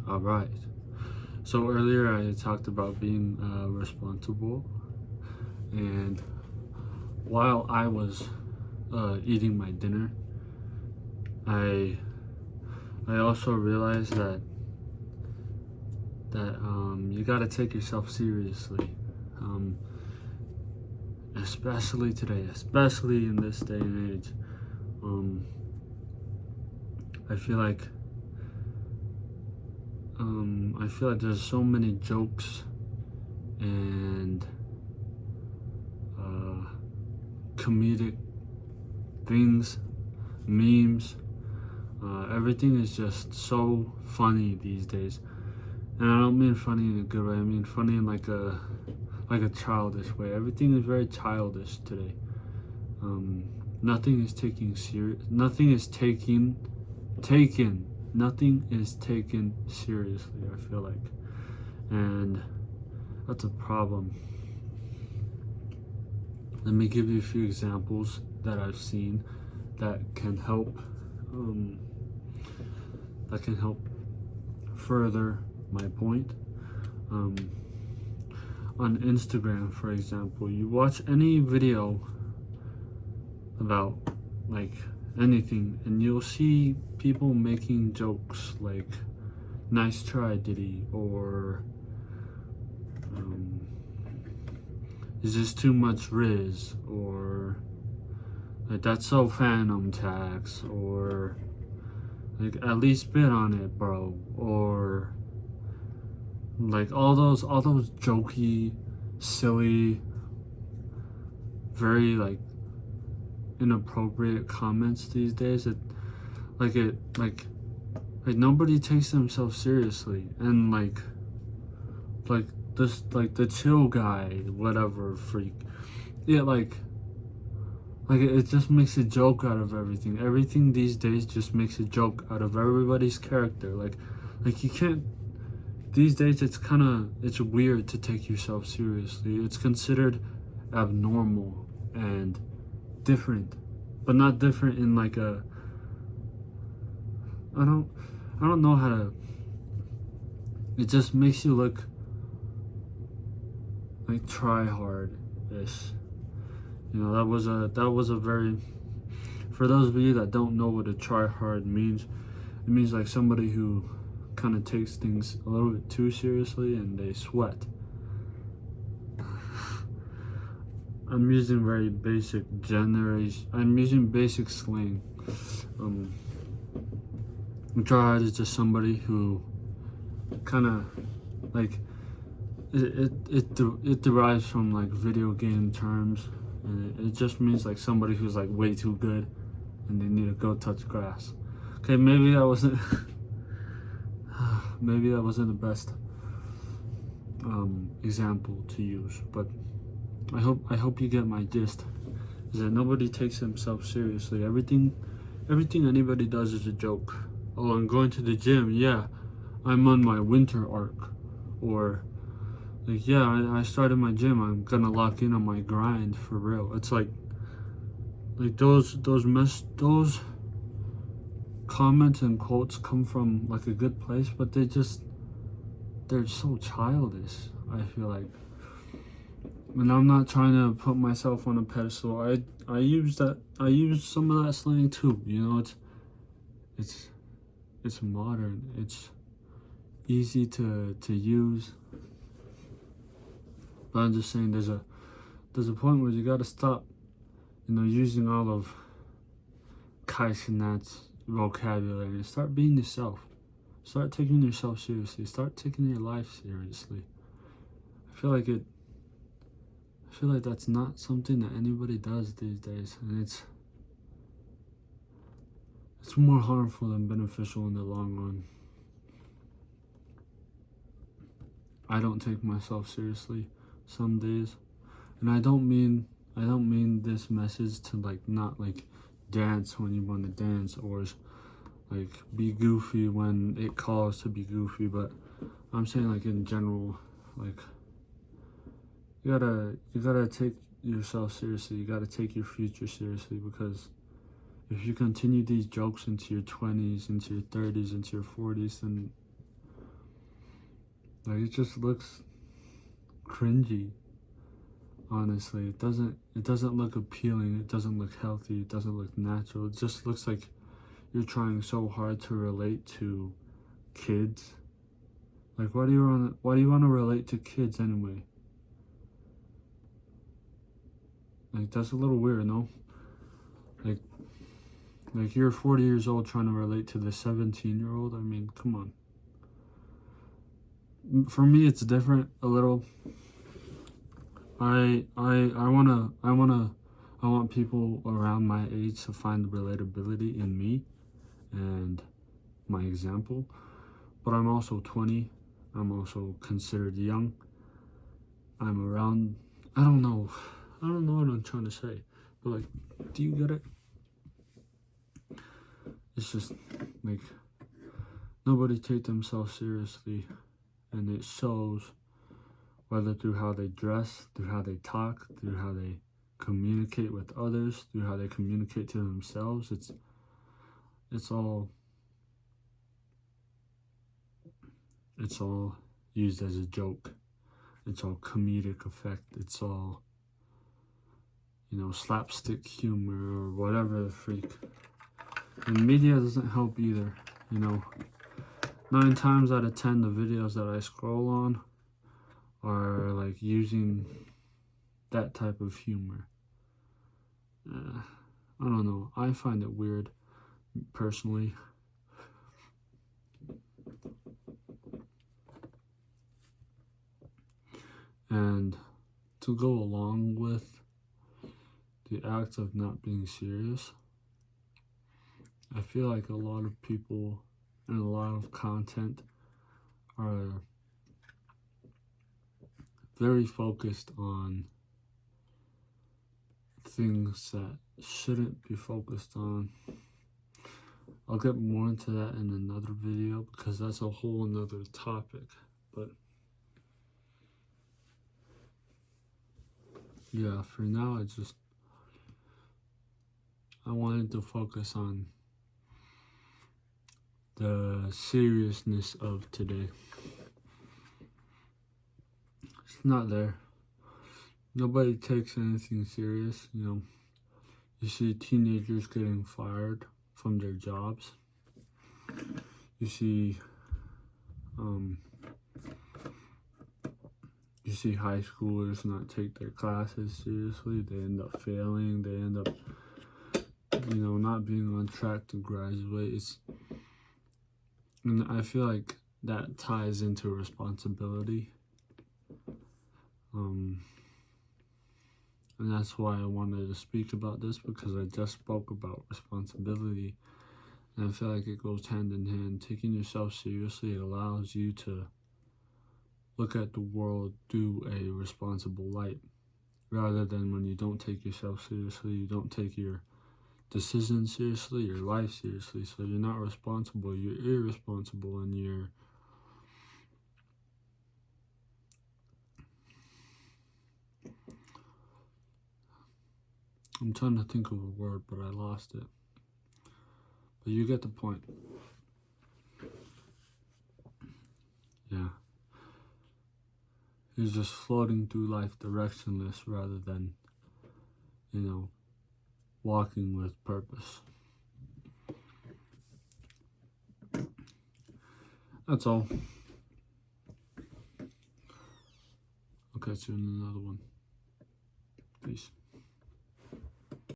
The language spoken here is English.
All right. So earlier I talked about being responsible, and while I was eating my dinner, I I also realized that you gotta take yourself seriously, um, especially today, especially in this day and age. Um, I feel like there's so many jokes and uh, comedic things, memes. Everything is just so funny these days, and I don't mean funny in a good way. I mean funny in like a childish way. Everything is very childish today. Um, Nothing is taking serious. Nothing is taken seriously. I feel like, and that's a problem. Let me give you a few examples that I've seen that can help. Um, that can help further my point. Um, on Instagram, for example, you watch any video about like anything, and you'll see people making jokes like "Nice try, Diddy," or "Is this too much Riz?" or like "That's so Phantom Tax," or like "At least bid on it, bro," or like all those jokey, silly, very like inappropriate comments these days. Like nobody takes themselves seriously, and like this, like the chill guy, whatever freak. Yeah, like it just makes a joke out of everything. Everything these days just makes a joke out of everybody's character. Like you can't. These days, it's weird to take yourself seriously. It's considered abnormal and different, but not different in like a. I don't. I don't know how to. It just makes you look like try hard ish. That was a very. For those of you that don't know what a try hard means, it means like somebody who kind of takes things a little bit too seriously and they sweat. I'm using very basic generation. I'm using basic slang. Um, Try hard is just somebody who kind of like it derives from like video game terms, and it just means like somebody who's like way too good and they need to go touch grass. Okay, maybe that wasn't maybe that wasn't the best example to use, but I hope you get my gist. Is that nobody takes themselves seriously. Everything anybody does is a joke. Oh, I'm going to the gym. Yeah, I'm on my winter arc, or like, yeah, I started my gym. I'm gonna lock in on my grind for real. It's like those comments and quotes come from like a good place, but they're so childish. I feel like, and I'm not trying to put myself on a pedestal. I use some of that slang too. It's modern. It's easy to use. But I'm just saying, there's a point where you gotta stop, using all of Kai Cenat's vocabulary and start being yourself. Start taking yourself seriously. Start taking your life seriously. I feel like that's not something that anybody does these days, and it's more harmful than beneficial in the long run. I don't take myself seriously some days, and I don't mean this message to like not like dance when you want to dance, or like be goofy when it calls to be goofy, but I'm saying like in general, like you gotta take yourself seriously. You gotta take your future seriously, because if you continue these jokes into your 20s, into your 30s, into your 40s, then Like, it just looks cringy. Honestly, it doesn't look appealing. It doesn't look healthy. It doesn't look natural. It just looks like you're trying so hard to relate to kids. Like, why do you want to relate to kids anyway? Like, that's a little weird, no? Like like you're 40 years old trying to relate to the 17-year-old. I mean, come on. For me, it's different a little. I want people around my age to find relatability in me and my example. But I'm also 20. I'm also considered young. I'm around. I don't know. I don't know what I'm trying to say. But like, do you get it? It's just like nobody take themselves seriously, and it shows, whether through how they dress, through how they talk, through how they communicate with others, through how they communicate to themselves. It's all it's all used as a joke. It's all comedic effect. It's all, slapstick humor or whatever the freak. And media doesn't help either. 9 times out of 10, the videos that I scroll on are like using that type of humor. I don't know. I find it weird, personally. And to go along with the act of not being serious, I feel like a lot of people and a lot of content are very focused on things that shouldn't be focused on. I'll get more into that in another video because that's a whole another topic. But yeah, for now, I wanted to focus on the seriousness of today. It's not there. Nobody takes anything serious. You see teenagers getting fired from their jobs. You see high schoolers not take their classes seriously. They end up failing. They end up not being on track to graduate. And I feel like that ties into responsibility. And that's why I wanted to speak about this, because I just spoke about responsibility. And I feel like it goes hand in hand. Taking yourself seriously allows you to look at the world through a responsible light, rather than when you don't take yourself seriously, you don't take your decisions seriously, your life seriously. So you're not responsible, you're irresponsible, and I'm trying to think of a word, but I lost it. But you get the point. Yeah. You're just floating through life directionless rather than, walking with purpose. That's all. I'll catch you in another one. Peace.